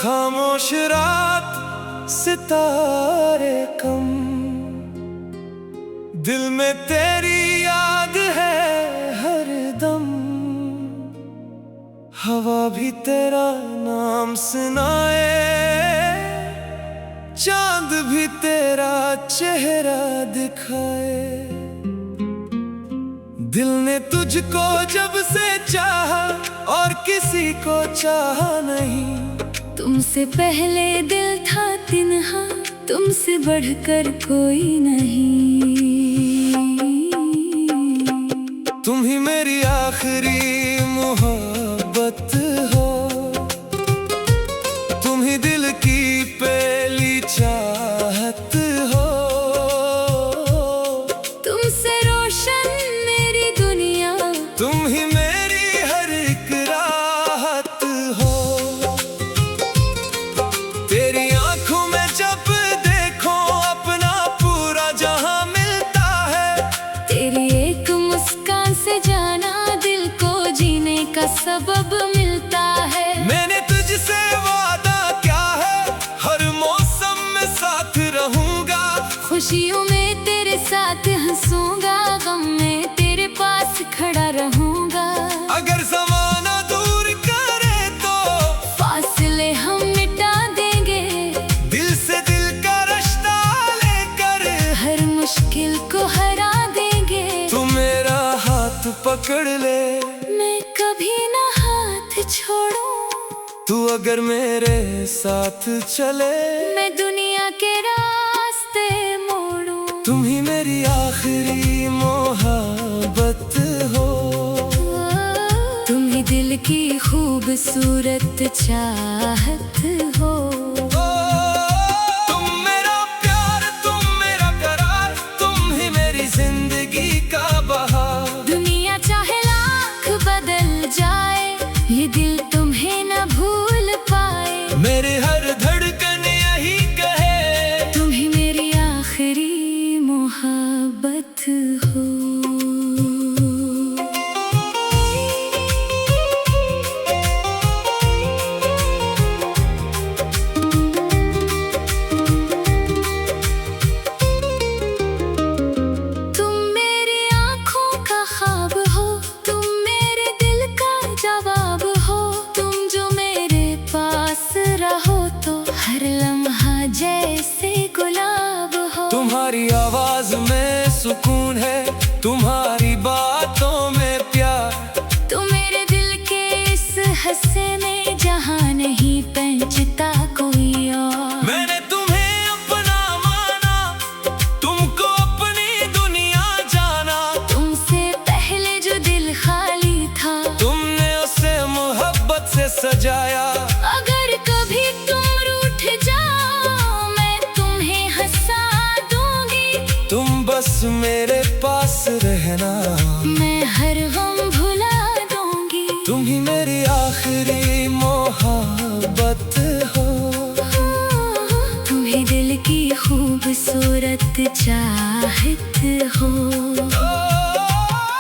खामोश रात सितारे कम, दिल में तेरी याद है हरदम। हवा भी तेरा नाम सुनाए, चांद भी तेरा चेहरा दिखाए। दिल ने तुझको जब से चाहा और किसी को चाहा नहीं। तुमसे पहले दिल था तिन्हा, तुमसे बढ़कर कोई नहीं। तुम ही मेरी आखिरी मोहब्बत हो, तुम ही दिल की पहली चाहत हो। तुमसे रोशन मेरी दुनिया, तुम ही मेरी हर एक राहत हो। तेरी आंखों में जब देखो अपना पूरा जहां मिलता है। तेरी एक मुस्कान से जाना दिल को जीने का सबब मिलता है। मैंने तुझसे वादा क्या है, हर मौसम में साथ रहूंगा। खुशियों में तेरे साथ हंसूंगा, गम में तेरे पास खड़ा रहूंगा। अगर ज़माना दूर करे तो फासले हम मिटा देंगे, दिल से दिल का रिश्ता लेकर हर मुश्किल को हरा देंगे। तू मेरा हाथ पकड़ ले, मैं कभी ना हाथ छोड़ूं। तू अगर मेरे साथ चले, मैं दुनिया के रास्ते मोड़ूं। तुम ही मेरी आखिरी मोहब्बत हो। तुम ही दिल की खूबसूरत चाहत हो। तुम मेरा प्यार, तुम मेरा करार, तुम ही मेरी जिंदगी का बहार। दुनिया चाहे लाख बदल जाए, ये दिल तुम्हें न भूल पाए। मेरे हर धड़कन यही कहे, तुम ही मेरी आखिरी मोहब्बत हो। तुम मेरी आँखों का ख्वाब हो, तुम मेरे दिल का जवाब हो। तुम जो मेरे पास रहो तो हर लम्हा जैसे गुलाब हो। तुम्हारी आवाज में सुकून है, तुम्हारी बातों में प्यार। तुम मेरे दिल के इस हिस्से में जहाँ नहीं पहुँचता कोई और। मैंने तुम्हें अपना माना, तुमको अपनी दुनिया जाना। तुमसे पहले जो दिल खाली था, तुमने उसे मोहब्बत से सजाया। अगर कभी तुम रूठ जाओ, मैं तुम्हें हंसा दूंगी। तुम बस मेरे पास रहना, मैं हर गम भुला दूंगी। तुम ही मेरी आखिरी मोहब्बत हो। तुम ही दिल की खूबसूरत चाहत हो।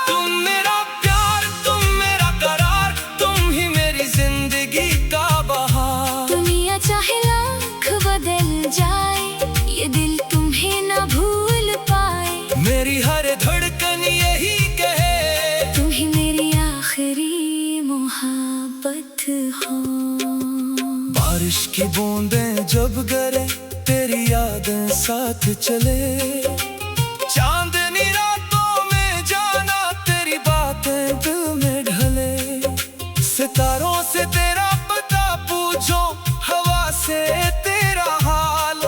तुम मेरा प्यार, तुम मेरा करार, तुम ही मेरी जिंदगी का बहार। दुनिया चाहे लाख बदल जाए, ये दिल तुम्हें न भूल पाए। मेरी हर धड़कन यही कहे, तुम ही मेरी आखिरी मोहब्बत हो। बारिश की बूंदें जब गिरे, तेरी यादें साथ चले। चांदनी रातों में जाना, तेरी बातें दिल में ढले। सितारों से तेरा पता पूछो, हवा से तेरा हाल।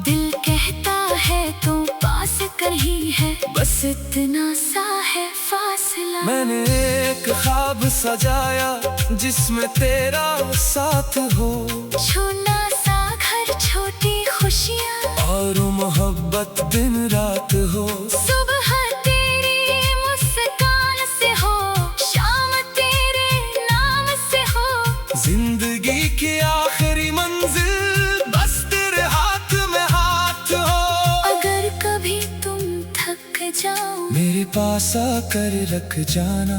दिल कहता है तू पास कहीं है, बस इतना सा है फासला। मैंने एक ख्वाब सजाया, जिसमें तेरा साथ हो। छोटा सा घर, छोटी खुशियाँ और मोहब्बत दिन रात हो। सुबह तेरी मुस्कान से हो, शाम तेरे नाम से हो। जिंदगी की आखिरी मंजिल बस तेरे हाथ में हाथ पास आकर रख जाना।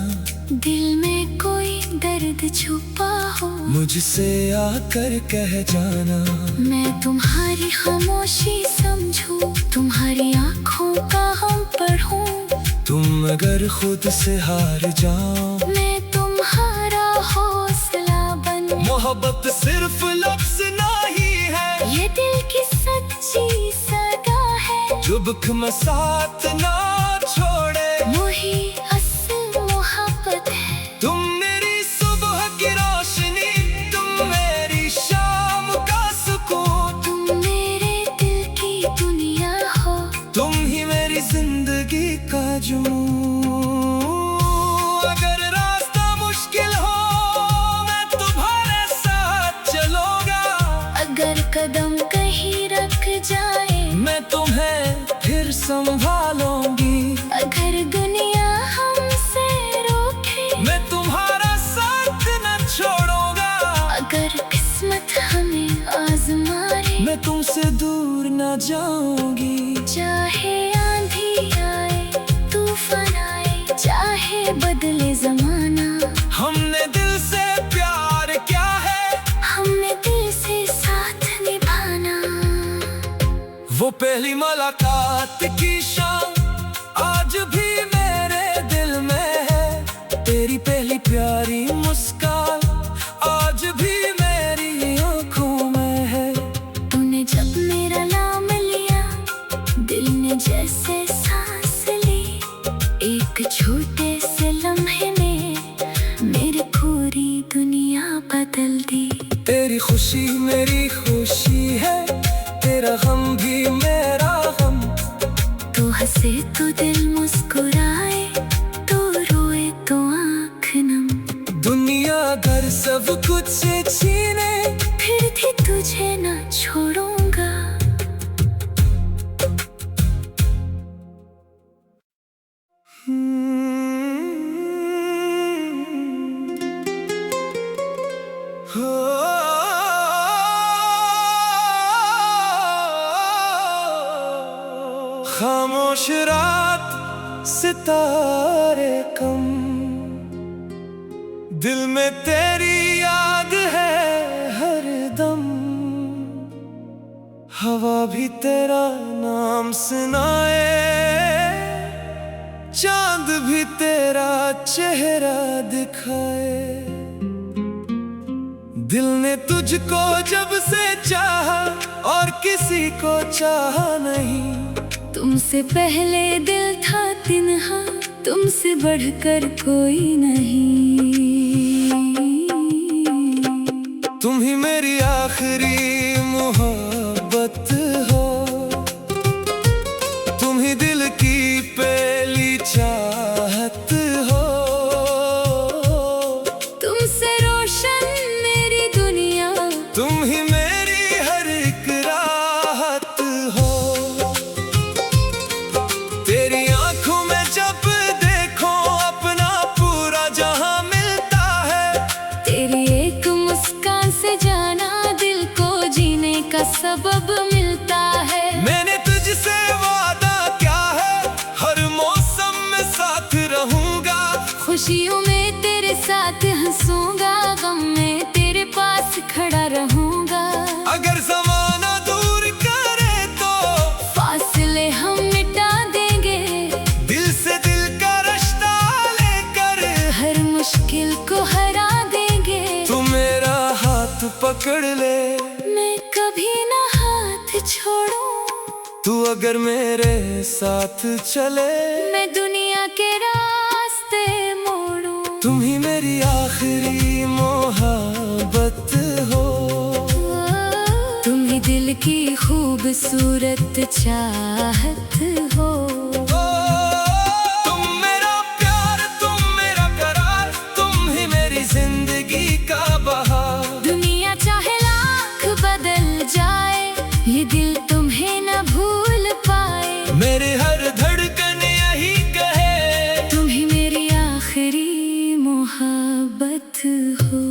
दिल में कोई दर्द छुपा हो मुझसे आकर कह जाना। मैं तुम्हारी खामोशी समझूं, तुम्हारी आंखों का हम पढ़ूं। तुम अगर खुद से हार जाओ मैं तुम्हारा हौसला बनूं। मोहब्बत सिर्फ लफ्ज नहीं है, ये दिल की सच्ची सदा है। जो दुख में साथ ना छोड़े वही असल मोहब्बत है। तुम मेरी सुबह की रोशनी, तुम मेरी शाम का सुकून। तुम मेरे दिल की दुनिया हो, तुम ही मेरी जिंदगी का जुनून। अगर रास्ता मुश्किल हो मैं तुम्हारे साथ चलूंगा। अगर कदम कहीं रख जाए मैं तुम्हें फिर संभालूंगी। अगर दुनिया हमसे रोके मैं तुम्हारा साथ न छोड़ूंगा। अगर किस्मत हमें आजमाए मैं तुमसे दूर न जाऊंगी। चाहे आंधी आए तूफान आए, चाहे बदले जमाना। हमने दिल से प्यार किया है, हमने दिल से साथ निभाना। वो पहली मुलाकात की शाम आज भी मेरे दिल में है। तेरी पहली प्यारी मुस्कान आज भी मेरी आंखों में है। तूने जब मेरा नाम लिया दिल ने जैसे सांस ली। एक छोटे से लम्हे में मेरी पूरी दुनिया बदल दी। तेरी खुशी मेरी खुशी है, तेरा गम भी मेरा गम। तू हंसे तो दिल मुस्कुराए, तू रोए तो आँख नम। दुनिया घर सब कुछ से छीने फिर भी तुझे ना छोड़ूंगा। खामोश रात सितारे कम, दिल में तेरी याद है हर दम। हवा भी तेरा नाम सुनाए, चांद भी तेरा चेहरा दिखाए। दिल ने तुझको जब से चाहा और किसी को चाहा नहीं। तुमसे पहले दिल था तिन्हा, तुमसे बढ़कर कोई नहीं। तुम ही मेरी आखिरी मोहब्बत हो, तुम ही दिल की पहली चाहत हो। तुमसे रोशन मेरी दुनिया, तुम ही मेरी हर एक राहत हो। तेरी आंखों में जब देखो अपना पूरा जहां मिलता है। तेरी एक मुस्कान से जाना दिल को जीने का सबब मिलता है। मैंने तुझसे वादा क्या है, हर मौसम में साथ रहूंगा। खुशियों में तेरे साथ हंसूंगा, गम में तेरे पास खड़ा रहूंगा। अगर ज़माना दूर करे तो फासले हम मिटा देंगे, दिल से दिल का रिश्ता लेकर हर मुश्किल को हरा देंगे। तू मेरा हाथ पकड़ ले, मैं कभी ना हाथ छोड़ूं। तू अगर मेरे साथ चले मैं दुनिया के रास्ते मोड़ूं। तुम ही मेरी आखिरी मोहब्बत हो। तुम ही दिल की खूबसूरत चाहत हो। तुम मेरा प्यार, तुम मेरा करार, तुम ही मेरी जिंदगी का बहार। दुनिया चाहे लाख बदल जाए, ये दिल तुम्हें न भूल पाए। मेरे हर धड़कन यही कहे, तुम ही मेरी आखिरी मोहब्बत हो।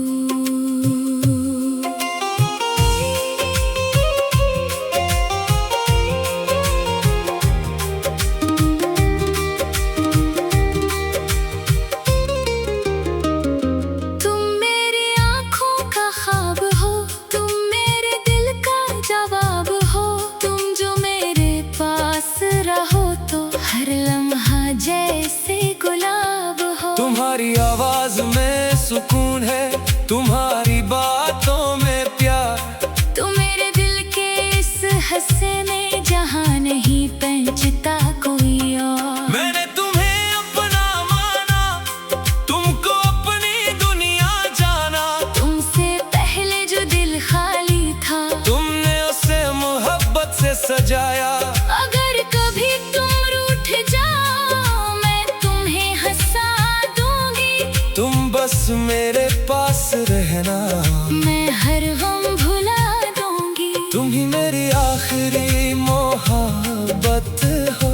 हंसे में जहाँ नहीं पहुँचता कोई और। मैंने तुम्हें अपना माना, तुमको अपनी दुनिया जाना। तुमसे पहले जो दिल खाली था, तुमने उसे मोहब्बत से सजाया। अगर कभी तुम रूठ जाओ मैं तुम्हें हंसा दूंगी। तुम बस मेरे पास रहना, मैं हर गम भुला दूंगी। तुम ही मेरी आखिरी मोहब्बत हो।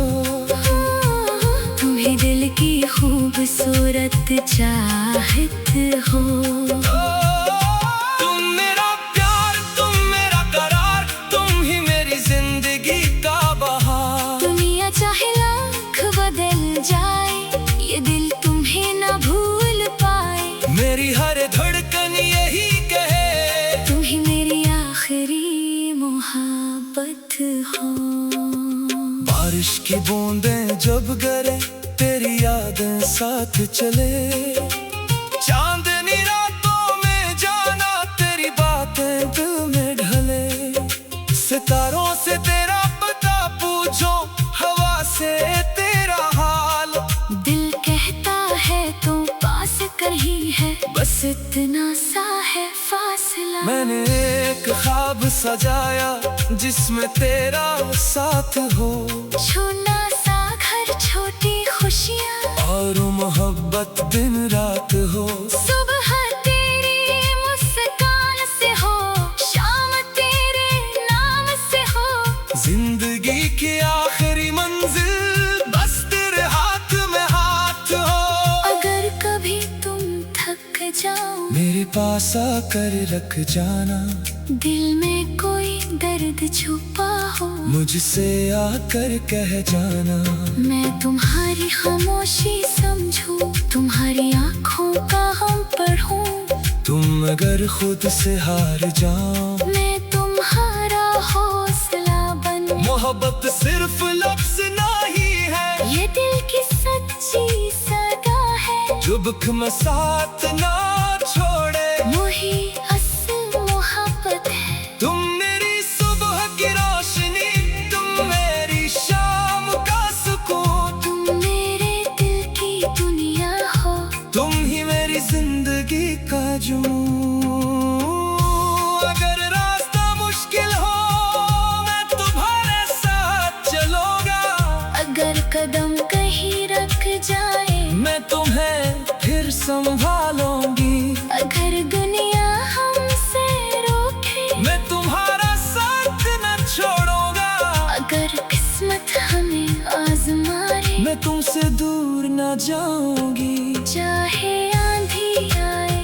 तुम ही दिल की खूबसूरत चाहत हो। तुम मेरा प्यार, तुम मेरा करार, तुम ही मेरी जिंदगी का बहार। दुनिया चाहे लाख बदल जाए, ये दिल तुम्हें ना भूल पाए। मेरी हर धड़कन यही कहे, तुम ही मेरी आखिरी मोहब्बत हो। बारिश की बूंदें जब गिरे, तेरी यादें साथ चले। चांदनी रातों में जाना, तेरी बातें दिल में ढले। सितारों से तेरा पता पूछो, हवा से तेरा हाल। दिल कहता है तू पास कहीं है, बस इतना सा है फासला। मैंने एक ख्वाब सजाया, जिसमें तेरा साथ हो। छोटा सा घर, छोटी खुशियाँ, और मोहब्बत दिन रात हो। सुबह तेरी मुस्कान से हो, शाम तेरे नाम से हो। जिंदगी की आखिरी मंजिल बस तेरे हाथ में हाथ हो। अगर कभी तुम थक जाओ, मेरे पास आकर रख जाना। दिल में कोई दर्द छुपा हो, मुझसे आकर कह जाना। मैं तुम्हारी खामोशी समझूं, तुम्हारी आँखों का हम पढ़ूं। तुम अगर खुद से हार जाओ, मैं तुम्हारा हौसला बनूं। मोहब्बत सिर्फ लफ्ज़ नहीं है, ये दिल की सच्ची सदा है। जो दुख में साथ ना छोड़े। वही असल मोहब्बत है। तुम मेरी सुबह की रोशनी, तुम मेरी शाम का सुकून। तुम मेरे दिल की दुनिया हो, तुम ही मेरी जिंदगी का जुनून। अगर रास्ता मुश्किल हो, मैं तुम्हारे साथ चलूंगा। अगर कदम कहीं रख जाए, मैं तुम्हें फिर संभालूंगी। अगर दुनिया हमसे रोके, मैं तुम्हारा साथ न छोड़ूंगा। अगर किस्मत हमें आजमाए, मैं तुमसे दूर न जाऊंगी। चाहे आंधी आए,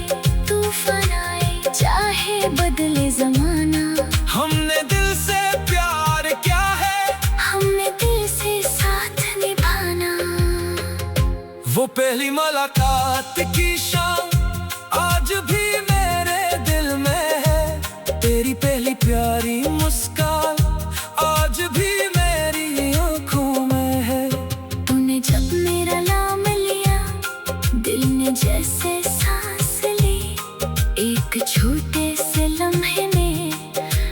तूफान आए, चाहे बदले जमाना। हमने दिल से प्यार किया है, हमने दिल से साथ निभाना। वो पहली मुलाकात की शाम आज भी मेरे दिल में है। तेरी पहली प्यारी मुस्कान आज भी मेरी आंखों में है। तूने जब मेरा नाम लिया, दिल ने जैसे सांस ली। एक छोटे से लम्हे में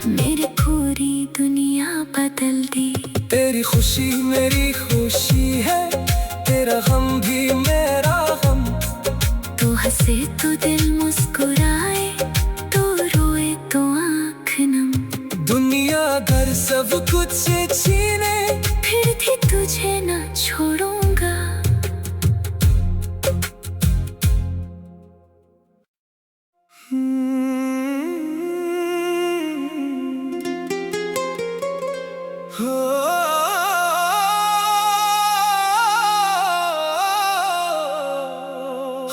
मेरी पूरी दुनिया बदल दी। तेरी खुशी मेरी खुशी है, तेरा गम भी मेरा गम। तू हंसे तो दिल मुस्कुराए, तू रोए तो आँख नम। दुनिया घर सब कुछ छीने, फिर भी तुझे ना छोड़ूंगा।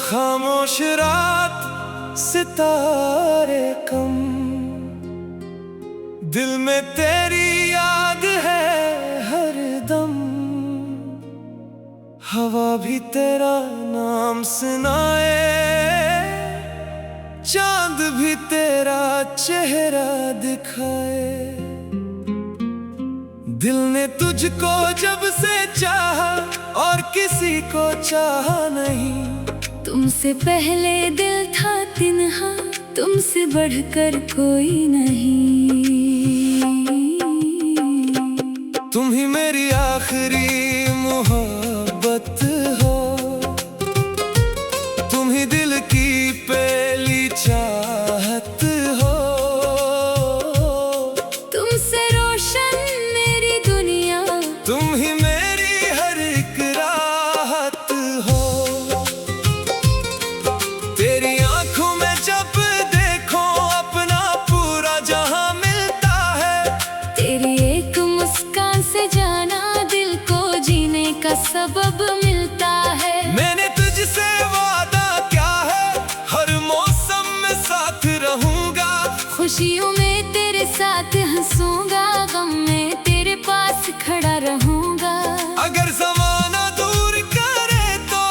खामोश रात, सितारे कम, दिल में तेरी याद है हर दम। हवा भी तेरा नाम सुनाए, चांद भी तेरा चेहरा दिखाए। दिल ने तुझको जब से चाहा और किसी को चाहा नहीं। तुमसे पहले दिल था तिन्हा, तुमसे बढ़कर कोई नहीं। तुम ही मेरी आखिरी मोहब्बत हो, तुम ही दिल की पहली चाहत हो। तुमसे रोशन मेरी दुनिया, तुम ही मेरी हर एक राहत हो। तेरी आंखों में जब देखो अपना पूरा जहां मिलता है। तेरी एक मुस्कान से जाना दिल को जीने का सबब मिलता है। मैंने तुझसे वादा क्या है, हर मौसम में साथ रहूंगा। खुशियों में तेरे साथ हंसूंगा, गम में तेरे पास खड़ा रहूंगा। अगर ज़माना दूर करे तो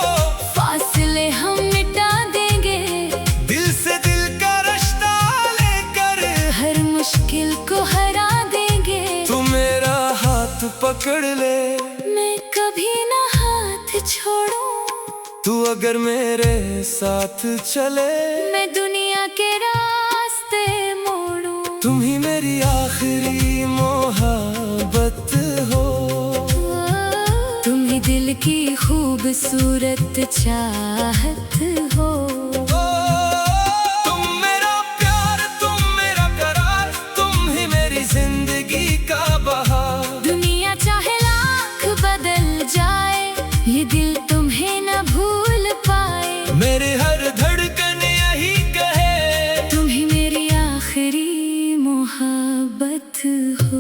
फासले हम मिटा देंगे, दिल से दिल का रिश्ता लेकर हर मुश्किल को हरा देंगे। तू मेरा हाथ पकड़ ले, मैं कभी ना हाथ छोड़ूं। तू अगर मेरे साथ चले, मैं दुनिया के रास्ते मोड़ूं। तुम ही मेरी आखिरी मोहब्बत हो। तुम ही दिल की खूबसूरत चाहत हो। तुम मेरा प्यार, तुम मेरा करार, तुम ही मेरी जिंदगी का बहार। दुनिया चाहे लाख बदल जाए, ये दिल तुम्हें न भूल पाए। मेरे हर धड़कन यही कहे, तुम ही मेरी आखिरी मोहब्बत हो।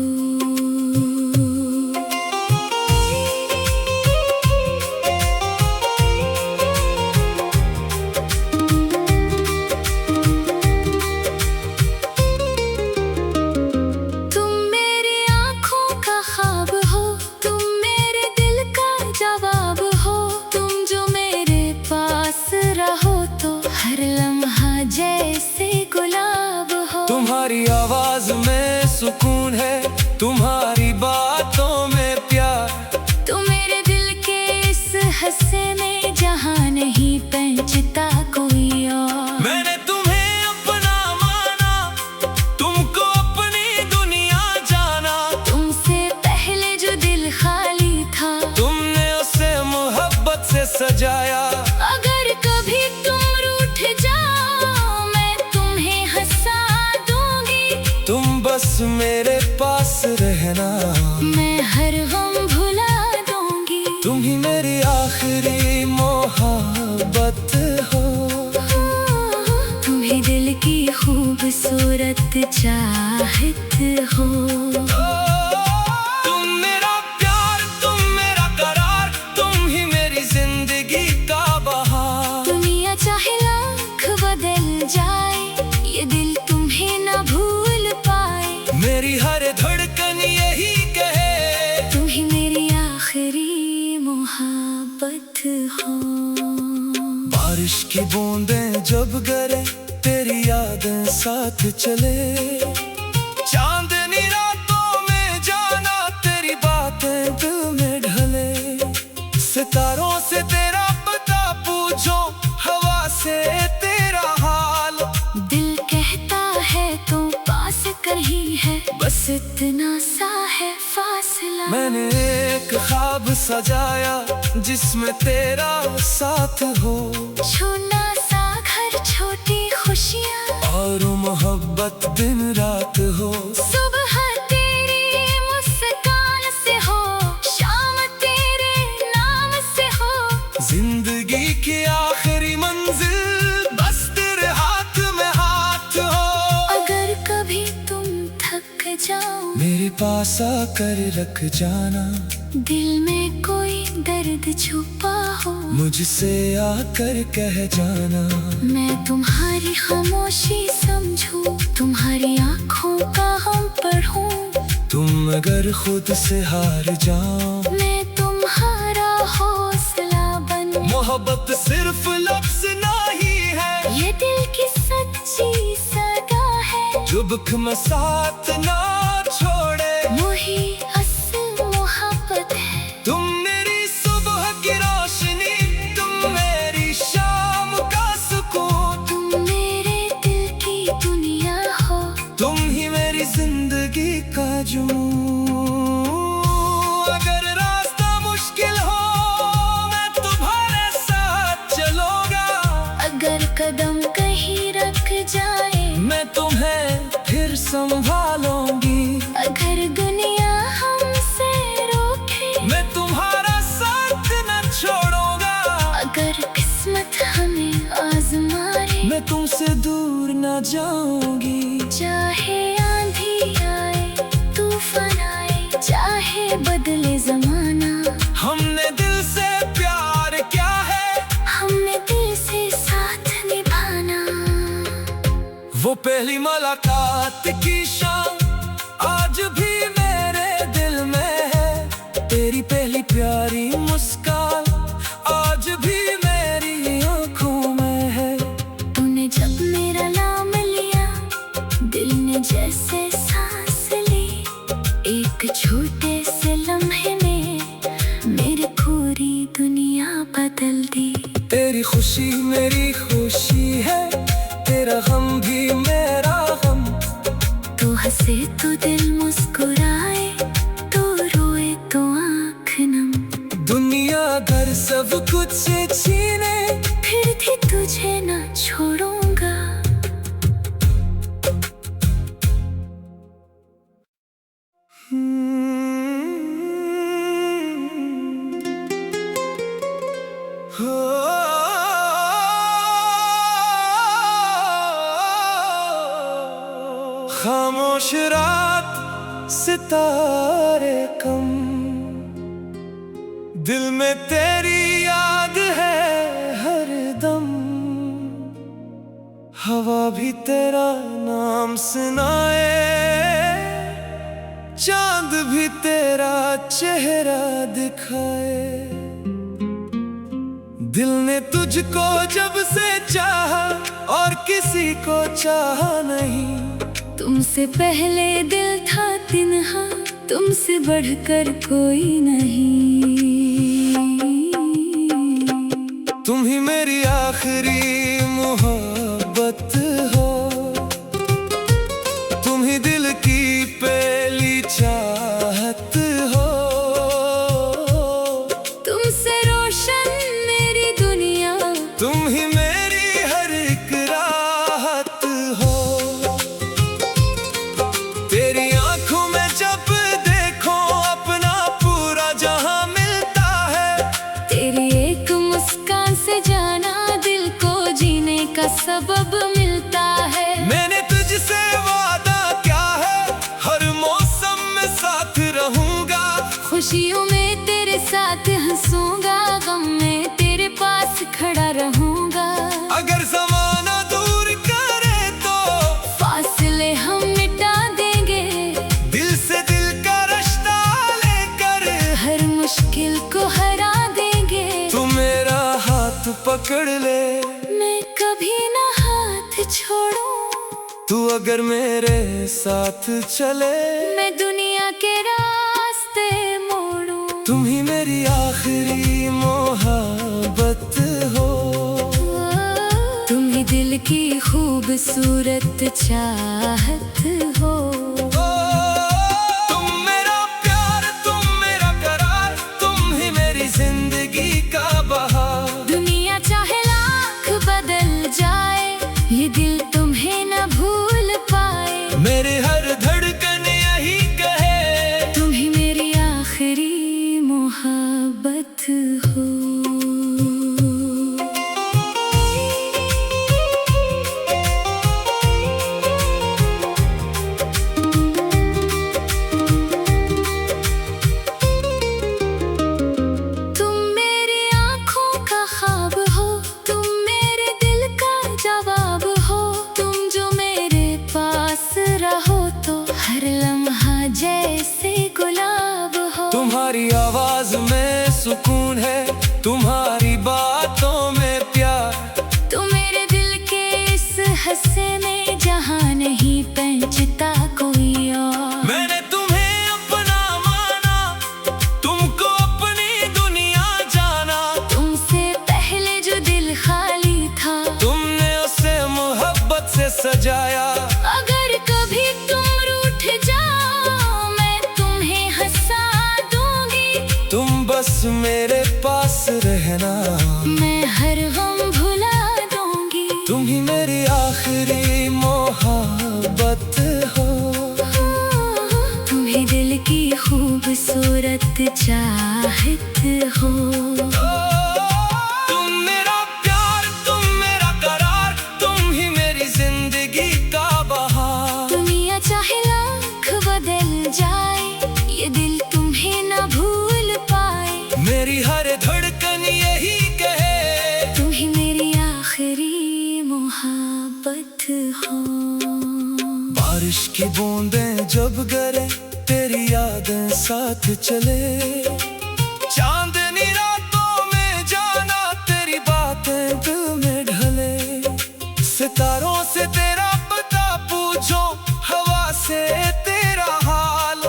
तुम मेरी आँखों का ख्वाब हो, तुम मेरे दिल का जवाब हो। तुम जो मेरे पास रहो तो हर लम्हा जैसे गुलाब हो। तुम्हारी आवाज में सुकून है, तुम्हारी बातों में प्यार। तुम मेरे दिल के इस हस्से में जहाँ नहीं पहुँचता कोई और। मैंने तुम्हें अपना माना, तुमको अपनी दुनिया जाना। तुमसे पहले जो दिल खाली था, तुमने उसे मोहब्बत से सजाया। अगर कभी तुम रूठ जाओ, मैं तुम्हें हंसा दूंगी। तुम बस मेरे पास रहना, मैं हर गम भुला दूंगी। तुम ही मेरी आखिरी मोहब्बत हो। तुम ही दिल की खूबसूरत चाहत हो। तुम मेरा प्यार, तुम मेरा करार, तुम ही मेरी जिंदगी का बहार। दुनिया चाहे लाख बदल जाए, ये दिल तुम्हें न भूल पाए। मेरी हर धड़कन यही कहे, तुम ही मेरी आखिरी मोहब्बत हो। बारिश की बूंदें जब गिरे, तेरी यादें साथ चले। चांदनी रातों में जाना, तेरी बातें दिल में ढले। सितारों से तेरा पता पूछो, हवा से तेरा हाल। दिल कहता है तो पास कहीं है, बस इतना सा है फासला। मैंने एक ख्वाब सजाया, जिसमें तेरा साथ हो। छोटा सा घर, छोटी खुशियाँ, और मोहब्बत दिन रात हो। सुबह तेरी मुस्कान से हो, शाम तेरे नाम से हो। जिंदगी की आखिरी मंजिल बस तेरे हाथ में हाथ हो। अगर कभी तुम थक जाओ, मेरे पास आकर रख जाना। दिल में कोई दर्द छुपा हो, मुझसे आकर कह जाना। मैं तुम्हारी खामोशी समझूं, तुम्हारी आँखों का हम पढ़ूं। तुम अगर खुद से हार जाओ, मैं तुम्हारा हौसला बनूं। मोहब्बत सिर्फ लफ्ज नहीं है, ये दिल की सच्ची सगा है। जो दुख में साथ ना छोड़े। वही असल मोहब्बत है। तुम मेरी सुबह की रोशनी, तुम मेरी शाम का सुकून। तुम मेरे दिल की दुनिया हो, तुम ही मेरी जिंदगी का जुनून। संभालूंगी। अगर दुनिया हमसे रोके मैं तुम्हारा साथ न छोड़ूंगा। अगर किस्मत हमें आजमाए मैं तुमसे दूर न जाऊंगी। चाहे आंधी आए तूफान आए चाहे बदले जमाना, हमने दिल से प्यार किया है, हमने दिल से साथ निभाना। वो पहली मुलाकात की शाम आज भी मेरे दिल में है। तेरी पहली प्यारी मुस्कान आज भी मेरी आंखों में है। तूने जब मेरा नाम लिया दिल ने जैसे सांस ली, एक छोटे से लम्हे में मेरी पूरी दुनिया बदल दी। तेरी खुशी मेरी खुशी है, तेरा गम भी मेरा गम। तू हंसे तो दिल मुस्कुराए, तू रोए तो आँख नम। दुनिया घर सब कुछ से छीने फिर भी तुझे न छोड़ूंगा। खामोश रात सितारे कम, दिल में तेरी याद है हर दम। हवा भी तेरा नाम सुनाए, चांद भी तेरा चेहरा दिखाए। दिल ने तुझको जब से चाहा और किसी को चाहा नहीं। तुमसे पहले दिल था तिन्हा, तुमसे बढ़कर कोई नहीं। तुम ही मेरी आखिरी मोहब्बत हो, तुम ही दिल की पहली चाहत हो। तुमसे रोशन मेरी दुनिया, तुम ही मेरी हर एक राहत हो। तेरी आंखों में जब देखो अपना पूरा जहां मिलता है। तेरी एक मुस्कान से जाना दिल को जीने का सबब मिलता है। मैंने तुझसे वादा क्या है, हर मौसम में साथ रहूंगा। खुशियों में तेरे साथ हंसूंगा, गम में तेरे पास खड़ा रहूंगा। अगर ज़माना दूर करे तो फासले हम मिटा देंगे, दिल से दिल का रिश्ता लेकर हर मुश्किल को हरा देंगे। तू मेरा हाथ पकड़ ले, मैं कभी ना हाथ छोड़ूं। तू अगर मेरे साथ चले, मैं दुनिया के रास्ते मोड़ूं। तुम ही मेरी आखिरी मोहब्बत हो। तुम ही दिल की खूबसूरत चाहत हो। तुम मेरा प्यार, तुम मेरा करार, तुम ही मेरी जिंदगी का बहार। दुनिया चाहे लाख बदल जाए, ये दिल तुम्हें न भूल पाए। मेरे हर धड़कन यही कहे, तुम ही मेरी आखिरी मोहब्बत हो। तुम मेरी आँखों का ख्वाब हो, तुम मेरे दिल का जवाब हो। तुम जो मेरे पास रहो तो हर लम्हा जैसे गुलाब हो। तुम्हारी आवाज में सुकून है, तुम्हारी बातों में प्यार। तुम मेरे दिल के इस हंसे में जहाँ नहीं पहुँचता कोई और। मैंने तुम्हें अपना माना, तुमको अपनी दुनिया जाना। तुमसे पहले जो दिल खाली था, तुमने उसे मोहब्बत से सजाया। अगर कभी तुम रूठ जाओ मैं तुम्हें हंसा दूंगी। तुम बस मेरे पास रहना, मैं हर गम भुला दूंगी। तुम ही मेरी आखिरी मोहब्बत हो। खूबसूरत चाहत हो। तुम मेरा प्यार, तुम मेरा करार, तुम ही मेरी जिंदगी का बहार। दुनिया चाहे लाख बदल जाए, ये दिल तुम्हें ना भूल पाए। मेरी हर धड़कन यही कहे, तुम ही मेरी आखिरी मोहब्बत हो। बारिश की बूंदें जब गिरे, तेरी यादें साथ चले। चांदनी रातों में जाना, तेरी बातें दिल में ढले। सितारों से तेरा पता पूछो, हवा से तेरा हाल।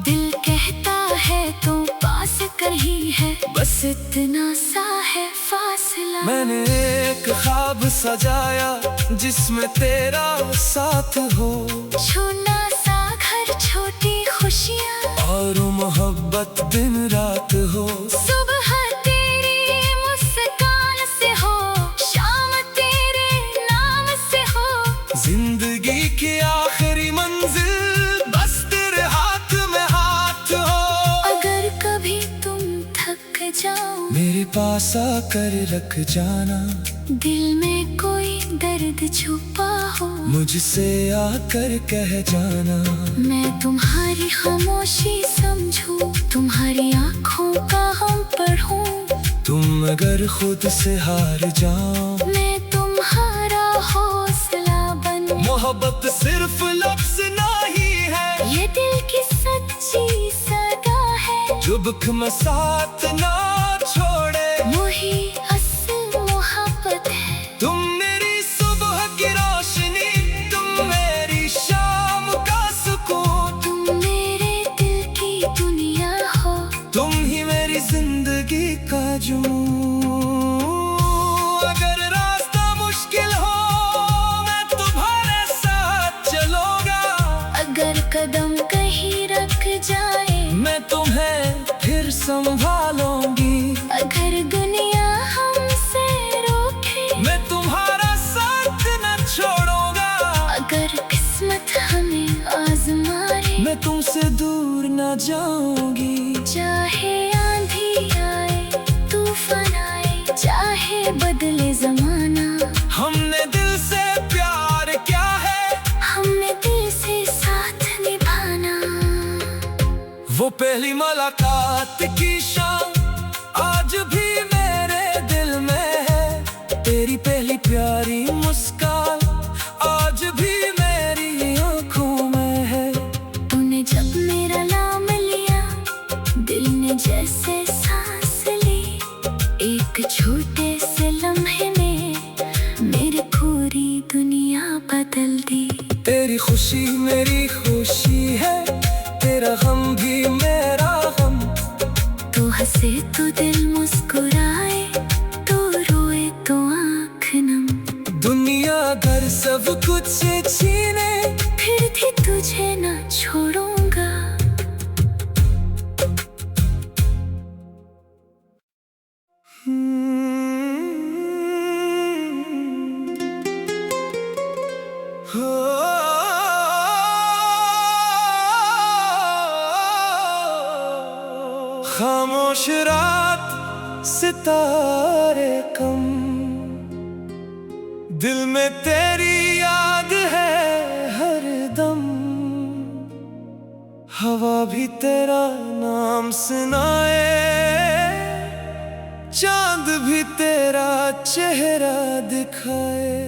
दिल कहता है तू पास कहीं है, बस इतना सा है फासला। मैंने एक ख्वाब सजाया, जिसमें तेरा साथ हो। छोटा सा घर, छोटी खुशियाँ और मोहब्बत दिन रात हो। सुबह तेरी मुस्कान से हो, शाम तेरे नाम से हो। जिंदगी की आखिरी मंजिल बस तेरे हाथ में हाथ हो। अगर कभी तुम थक जाओ, मेरे पास आकर रख जाना। दिल में कोई दर्द छुपा हो, मुझसे आकर कह जाना। मैं तुम्हारी खामोशी समझूं, तुम्हारी आँखों का हम पढ़ूं। तुम अगर खुद से हार जाओ, मैं तुम्हारा हौसला बनूं। मोहब्बत सिर्फ लफ्ज नहीं है, ये दिल की सच्ची सदा है। जो दुख में साथ ना छोड़े, वही असल मोहब्बत है। तुम मेरी सुबह की रोशनी, तुम मेरी शाम का सुकून। तुम मेरे दिल की दुनिया हो, तुम ही मेरी जिंदगी का जुनून। अगर रास्ता मुश्किल हो, मैं तुम्हारे साथ चलूंगा। अगर कदम कहीं रख जाए, मैं तुम्हें फिर संभालूंगी। अगर दुनिया हमसे रोके, मैं तुम्हारा साथ न छोड़ूंगा। अगर किस्मत हमें आजमाए, मैं तुमसे दूर न जाऊंगी। चाहे आंधी आए, तूफान आए, चाहे बदले जमाना। हमने दिल से प्यार किया है, हमने दिल से साथ निभाना। वो पहली मुलाकात की शाम आज भी मेरे दिल में है। तेरी पहली प्यारी मुस्कान आज भी मेरी आंखों में है। तूने जब मेरा नाम लिया, दिल ने जैसे सांस ली। एक छोटे से लम्हे में मेरी पूरी दुनिया बदल दी। तेरी खुशी मेरी खुशी है, तेरा गम भी मेरा गम। तू हंसे तो दिल मुस्कुराए, तू रोए तो आँख नम। दुनिया घर सब कुछ छीने, फिर भी तुझे न छोड़ूंगा। खामोश रात, सितारे कम, दिल में तेरी याद है हर दम। हवा भी तेरा नाम सुनाए, चांद भी तेरा चेहरा दिखाए।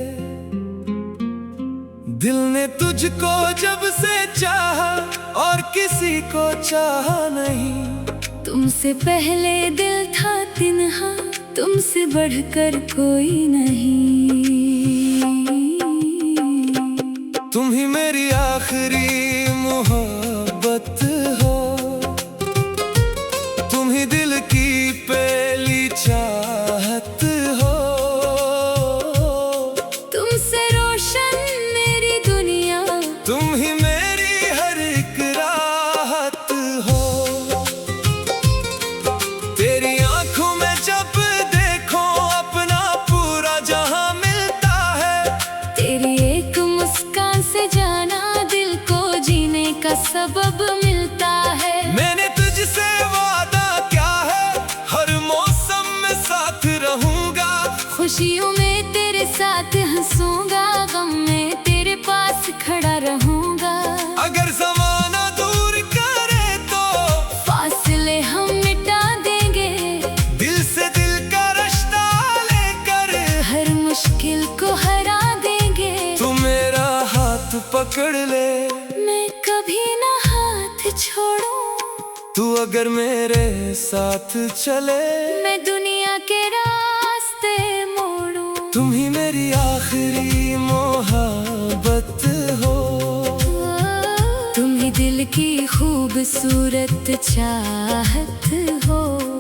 दिल ने तुझको जब से चाहा, और किसी को चाहा नहीं। तुमसे पहले दिल था तिन्हा, तुमसे बढ़कर कोई नहीं। तुम ही मेरी आखिरी मोहब्बत हो। तुम ही दिल की पहली चाहत हो। तुमसे रोशन मेरी दुनिया, तुम ही मेरी हर एक राहत हो। तेरी आंखों में जब देखो, अपना पूरा जहां मिलता है। तेरी एक मुस्कान से जा तू अगर मेरे साथ चले मैं दुनिया के रास्ते मोड़ूं। तुम ही मेरी आखिरी मोहब्बत हो। तुम ही दिल की खूबसूरत चाहत हो।